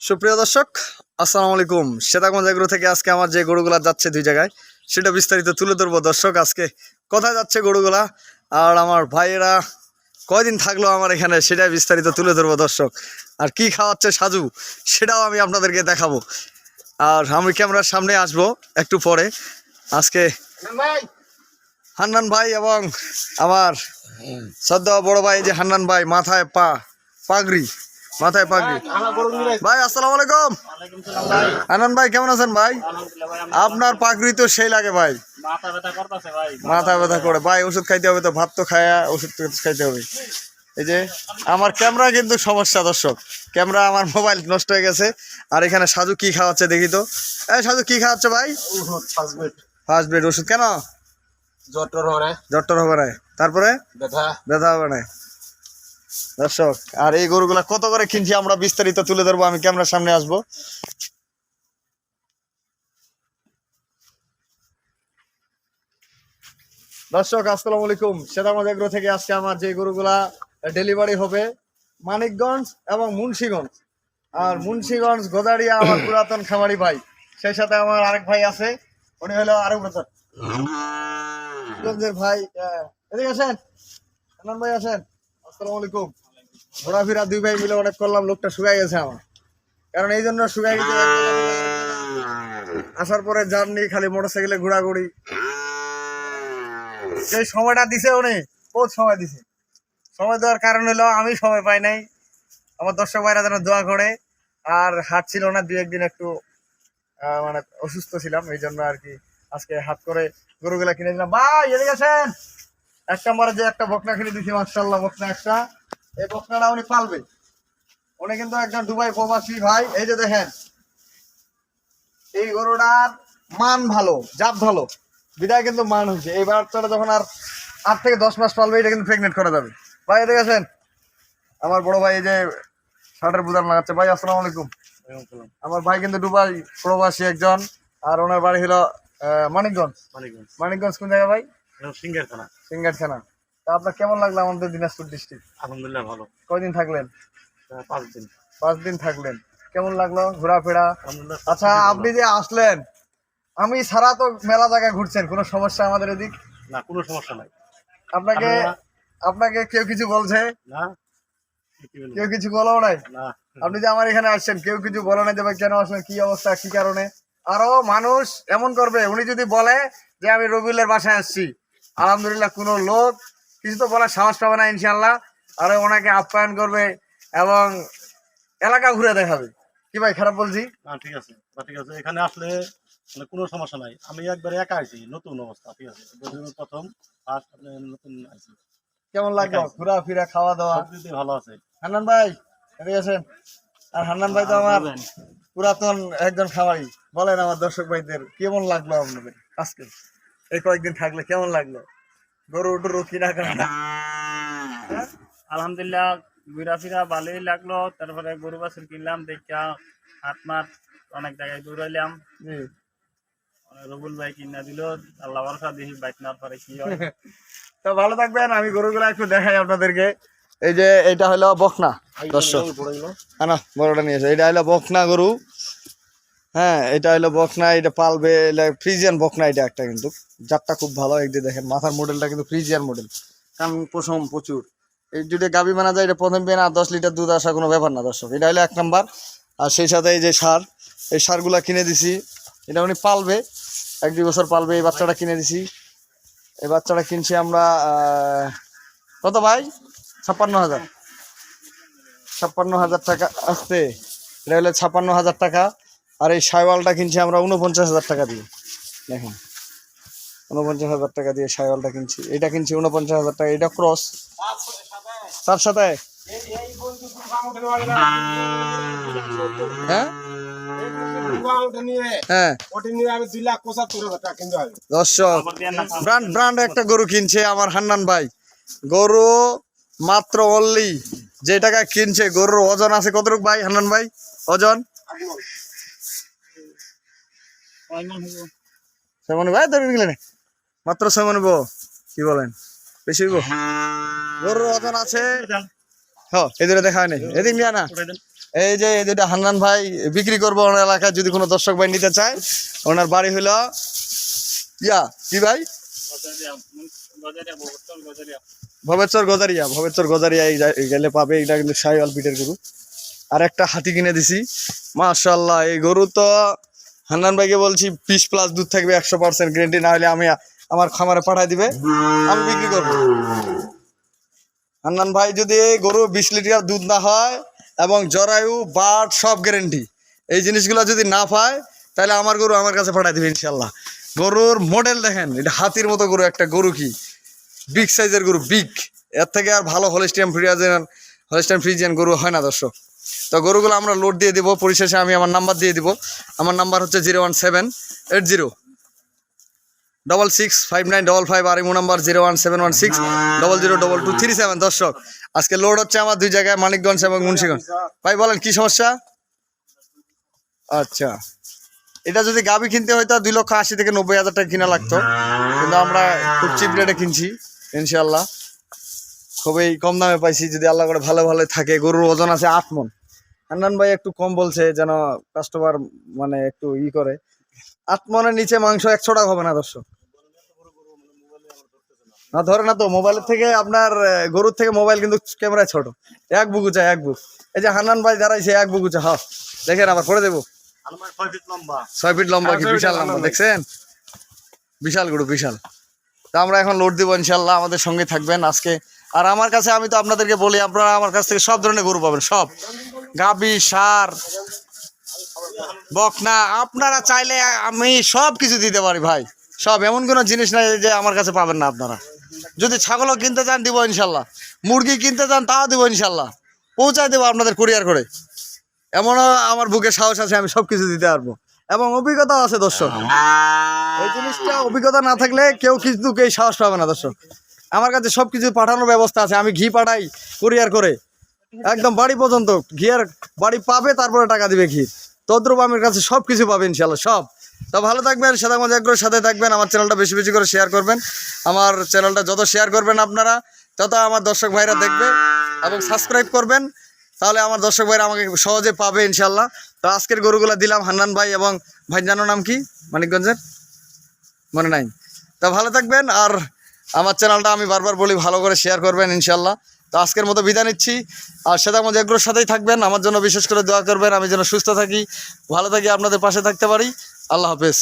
সুপ্রিয় দর্শক, আসসালামু আলাইকুম। শ্বেতাগঞ্জ এগ্রো থেকে আজকে আমার যে গরুগুলা যাচ্ছে দুই জায়গায়, সেটা বিস্তারিত তুলে ধরবো। দর্শক, আজকে কোথায় যাচ্ছে গরুগুলা আর আমার ভাইয়েরা কয়দিন থাকলো আমার এখানে, সেটাই বিস্তারিত তুলে ধরবো দর্শক। আর কি খাওয়াচ্ছে সাজু, সেটাও আমি আপনাদেরকে দেখাবো। আর আমি ক্যামেরার সামনে আসবো একটু পরে। আজকে হান্নান ভাই এবং আমার শ্রদ্ধা বড় ভাই, যে হান্নান ভাই, মাথায় পাগড়ি, মাথায় পাগড়ি। ভাই আসসালামু আলাইকুম। হান্নান ভাই কেমন আছেন ভাই? আপনার পাগড়ি তো সেই লাগে ভাই, মাথা ব্যথা করে ভাই। ওষুধ খাইতে হবে তো, ভাত তো খায়া ওষুধ খাইতে হবে। এই যে আমার ক্যামেরা কিন্তু সমস্যা দর্শক, ক্যামেরা আমার মোবাইল নষ্ট হয়ে গেছে। আর এখানে সাজু কি খাওয়াচ্ছে দেখি তো। এই সাজু কি খাওয়াচ্ছে ভাই? ফার্স্ট বেড ওষুধ। কেন? জ্বর হবে না, তারপরে ব্যথা হবে না দর্শক। আর এই গরুগুলা কত করে কিনছি আমরা বিস্তারিত তুলে ধরবো, আমি ক্যামেরার সামনে আসবো। দর্শক আসসালামু আলাইকুম। শ্বেতাগঞ্জ এগ্রো থেকে আজকে আমার যে গরুগুলা ডেলিভারি হবে মানিকগঞ্জ এবং মুন্সিগঞ্জ। আর মুন্সিগঞ্জ গোদাড়িয়া আমার পুরাতন খামারি ভাই, সেই সাথে আমার আরেক ভাই আছে, উনি হলো আরেক গঞ্জের ভাই। এদিকে আসেন, হান্নান ভাই আসেন। আসসালামু আলাইকুম। ঘোরাফেরা দুই ভাই মিলে অনেক করলাম, লোকটা শুকাই গেছে আমার। কারণ এই জন্য শুকাই গেছে, আসার পরে জার্নি খালি মোটরসাইকেলে ঘোরাঘুরি। যে সময়টা দিছে উনি বহুত সময় দিছে। সময় দেওয়ার কারণ হলো আমি সময় পাই নাই, আমার দর্শক ভাইরা যেন দোয়া করে। আর হাট ছিল না, দুই একদিন একটু মানে অসুস্থ ছিলাম, এই জন্য আর কি আজকে হাট করে গরুগুলা কিনে দিলাম। ভাই এদিকে আসেন। এক নম্বরে যে একটা বকনা কিনে দিচ্ছি, মাশাআল্লাহ বকনা একটা। এই বকনাটা উনি পালবে, উনি কিন্তু একজন দুবাই প্রবাসী ভাই। এই যে দেখেন, এই গরুটার মান ভালো, জাত ভালো, বিদায় কিন্তু মান হয়েছে। এই বাচ্চাটা যখন আর 8 থেকে 10 মাস পালবে, এটা কিন্তু প্রেগনেন্ট করা যাবে। ভাই এদিকে আসেন। আমার বড় ভাই এই যে শার্টের বুদান লাগাচ্ছে। ভাই আসসালামু আলাইকুম। আমার ভাই কিন্তু দুবাই প্রবাসী একজন, আর ওনার বাড়ি হলো মানিকগঞ্জ। মানিকগঞ্জ কোন জায়গা ভাই? সিঙ্গার থানা। তা আপনার কেমন লাগলো আমাদের দিনাজপুর ডিস্ট্রিক্ট? আলহামদুলিল্লাহ ভালো। কয়দিন থাকলেন? 5 দিন। 5 দিন থাকলেন। কেমন লাগলো ঘোরাফেরা? আলহামদুলিল্লাহ। আচ্ছা, আপনি যে আসলেন, আমি ছাড়া তো মেলা জায়গায় ঘুরছেন, কোনো সমস্যা আমাদের এদিক? না, কোনো সমস্যা নাই। আপনাকে আপনাকে কেউ কিছু বলছে? না, কেউ কিছু বলেও নাই? না। আপনি যে আমার এখানে আসছেন, কেউ কিছু বলে নাই যে ভাই কেন আসলেন, কি অবস্থা, কি কারণে? আরো মানুষ এমন করবে, উনি যদি বলে যে আমি রবিউলের বাসায় আসছি, আলহামদুলিল্লাহ কোনো লোক কিছু তো বলার সাহস পাবে না ইনশাল্লাহ। আরো ওনাকে আপ্যায়ন করবে এবং এলাকা ঘুরে দেখাবে। কি ভাই খারাপ বলছি? না, ঠিক আছে, ঠিক আছে। এখানে আসলে মানে কোনো সমস্যা নাই। আমি একবারে একা আইছি, নতুন অবস্থা। ঠিক আছে, প্রথম ফার্স্ট আপনি নতুন আইছি। কেমন লাগলো ঘোরাফেরা, খাওয়া দাওয়া? সবকিছু ভালো আছে। হান্নান ভাই এদিকে আছেন। আর হান্নান ভাই তো আমার পুরাতন একজন খামারি। বলেন আমার দর্শক ভাইদের কেমন লাগলো আপনাদের আজকে এই কয়েকদিন থাকলে, কেমন লাগলো? গরু টরু কিনা কাটা? আলহামদুলিল্লাহ, ঘুরাফিরা ভালোই লাগলো। তারপরে গরু বাছুর কিনলাম, দেখা হাট মাঠ অনেক জায়গায় দৌড়াইলাম। জি। রবুল ভাই কিনা দিল, আল্লাহ ভরসা, দেখি বাইক নেওয়ার পরে কি হয়। তো ভালো থাকবেন। আমি গরুগুলো একটু দেখাই আপনাদেরকে। এই যে এটা হলো বকনা দর্শক, না বড়টা নিয়েছে। এটা হলো বকনা গরু। হ্যাঁ, এটা হলো বকনা, এটা পালবে ফ্রিজিয়ান বকনা। এটা একটা কিন্তু জাতটা খুব ভালো। একদিকে দেখেন মাথার মডেলটা কিন্তু ফ্রিজিয়ান মডেল, কারণ পশম প্রচুর। এই যদি গাভী মানা যায়, এটা প্রথম বিয়ে না 10 লিটার দুধ আসা কোনো ব্যাপার না দর্শক। এটা হলো 1 নাম্বার। আর সেই সাথে এই যে সার, এই সারগুলা কিনে দিছি। এটা উনি পালবে, 1-2 বছর পালবে। এই বাচ্চাটা কিনে দিছি। এই বাচ্চাটা কিনছি আমরা কত ভাই? 56,000। 56,000 টাকা আসছে। এটা হলো 56,000 টাকা। আর এই সাইওয়ালটা কিনছি আমরা 49,000 টাকা দিয়ে। দেখেন 49,000 টাকা দিয়ে সাইওয়ালটা কিনছি। এটা কিনছি 49,000 টাকা। এটা ক্রস, তার সাথে হ্যাঁ হ্যাঁ 10 ব্র্যান্ড একটা গরু কিনছে আমার হান্নান ভাই। গরু মাত্র অনলি যে টাকা কিনছে, গরুর ওজন আছে কতটুকু ভাই হান্নান ভাই? ওজন ভাই ধরে নিলেন মাত্র 6 মণ। কি বলেন, বেশি হইব? গরুর ওজন আছে। হ্যাঁ, এদিকে দেখা হয় নাই, এদিক নিয়ে না। এই যে যেটা হান্নান ভাই বিক্রি করবো ওনার এলাকায়, যদি কোনো দর্শক ভাই নিতে চায়। ওনার বাড়ি হলো কি ভাই? ভবেশ্বর গজারিয়া এই গেলে পাবে। এটা কিন্তু শাহিওয়াল পিটের গরু। আর একটা হাতি কিনে দিছি, মাশাআল্লাহ। এই গরু তো হান্নান ভাইকে বলছি 20+ দুধ থাকবে, 100% গ্যারেন্টি, না হলে আমি আমার খামারে পাঠাই দিবে, আমি বিক্রি করবো। হান্নান ভাই যদি এই গরু 20 লিটার দুধ না হয় এবং জরায়ু বাট সব গ্যারেন্টি, এই জিনিসগুলো যদি না পায় তাহলে আমার গরু আমার কাছে পাঠাই দিবে ইনশাল্লাহ। গরুর মডেল দেখেন, এটা হাতির মতো গরু, একটা গরু কি বিগ সাইজের গরু, বিগ। এর থেকে আর ভালো হলিস্টিয়ান ফ্রিজিয়ান গরু হয় না দর্শক। তো গরুগুলো আমরা লোড দিয়ে দিব, পরিশেষে আমি আমার নাম্বার দিয়ে দিব। আমার নাম্বার হচ্ছে 01780665955, আর ইমো নাম্বার 01716002237। দর্শক আজকে লোড হচ্ছে আমার 2 জায়গায়, মানিকগঞ্জ এবং মুন্সিগঞ্জ। ভাই বলেন কি সমস্যা? আচ্ছা, এটা যদি গাবি কিনতে হয়তো 2,80,000 থেকে 90,000 টাকা কিনা লাগতো, কিন্তু আমরা খুব চিপ রেটে কিনছি ইনশাল্লাহ। খুবই কম দামে পাইছি, যদি আল্লাহ করে ভালো ভালো থাকে। গরুর ওজন আছে 8 মণ। হান্নান ভাই একটু কম বলছে, যেন কাস্টমার মানে একটু করে। 8 মণের নিচে মাংস 100 টাকা হবে না দর্শক। না ধরে না তো, মোবাইলের থেকে আপনার গরুর থেকে মোবাইল কিন্তু ক্যামেরায় ছোট। 1 বুক উঁচা, 1 বুক। এই যে হান্নান ভাই দাঁড়াইছে 1 বুক উঁচা। হ্যাঁ দেখেন, আবার করে দেবো। 6 ফিট লম্বা, কি বিশাল লম্বা দেখছেন? বিশাল গরু, বিশাল। তা আমরা এখন লোড দিব ইনশাল্লাহ, আমাদের সঙ্গে থাকবেন আজকে। আর আমার কাছে, আমি তো আপনাদেরকে বলি, আপনারা আমার কাছ থেকে সব ধরনের গরু পাবেন, সব গাবি, ষাঁড়, বকনা। আপনারা চাইলে আমি সব কিছু দিতে পারি ভাই, সব। এমন কোনো জিনিস নাই যে আমার কাছে পাবেন না আপনারা। যদি ছাগলও কিনতে চান দিব ইনশাল্লাহ, মুরগি কিনতে চান তাও দিব ইনশাল্লাহ, পৌঁছায় দেবো আপনাদের কুরিয়ার করে। এমনও আমার বুকে সাহস আছে, আমি সব কিছু দিতে পারবো, এবং অভিজ্ঞতাও আছে দর্শক। এই জিনিসটা অভিজ্ঞতা না থাকলে কেউ কিন্তু এই সাহস পাবে না দর্শক। আমার কাছে সব কিছু পাঠানোর ব্যবস্থা আছে, আমি ঘি পাঠাই কুরিয়ার করে একদম বাড়ি পর্যন্ত। ঘিয়ের বাড়ি পাবে, তারপরে টাকা দিবে ঘি। তদ্রুপ আমার কাছে সব কিছু পাবে ইনশাল্লাহ, সব। তা ভালো থাকবেন, শ্বেতাগঞ্জ এগ্রোর সাথে থাকবেন। আমার চ্যানেলটা বেশি বেশি করে শেয়ার করবেন। আমার চ্যানেলটা যত শেয়ার করবেন আপনারা, তত আমার দর্শক ভাইরা দেখবে এবং সাবস্ক্রাইব করবেন, তাহলে আমার দর্শক ভাইরা আমাকে সহজে পাবে ইনশাল্লাহ। তো আজকের গরুগুলো দিলাম হান্নান ভাই এবং ভাই, জানো নাম কি মানিকগঞ্জের? মনে নাই। তা ভালো থাকবেন, আর আমার চ্যানেলটা আমি বারবার বলি ভালো করে শেয়ার করবেন ইনশাল্লাহ। তো আজকের মতো বিদায় নিচ্ছি, আর শ্বেতাগঞ্জ এগ্রোর সাথেই থাকবেন। আমার জন্য বিশেষ করে দোয়া করবেন, আমি যেন সুস্থ থাকি, ভালো থাকি, আপনাদের পাশে থাকতে পারি। আল্লাহ হাফেজ।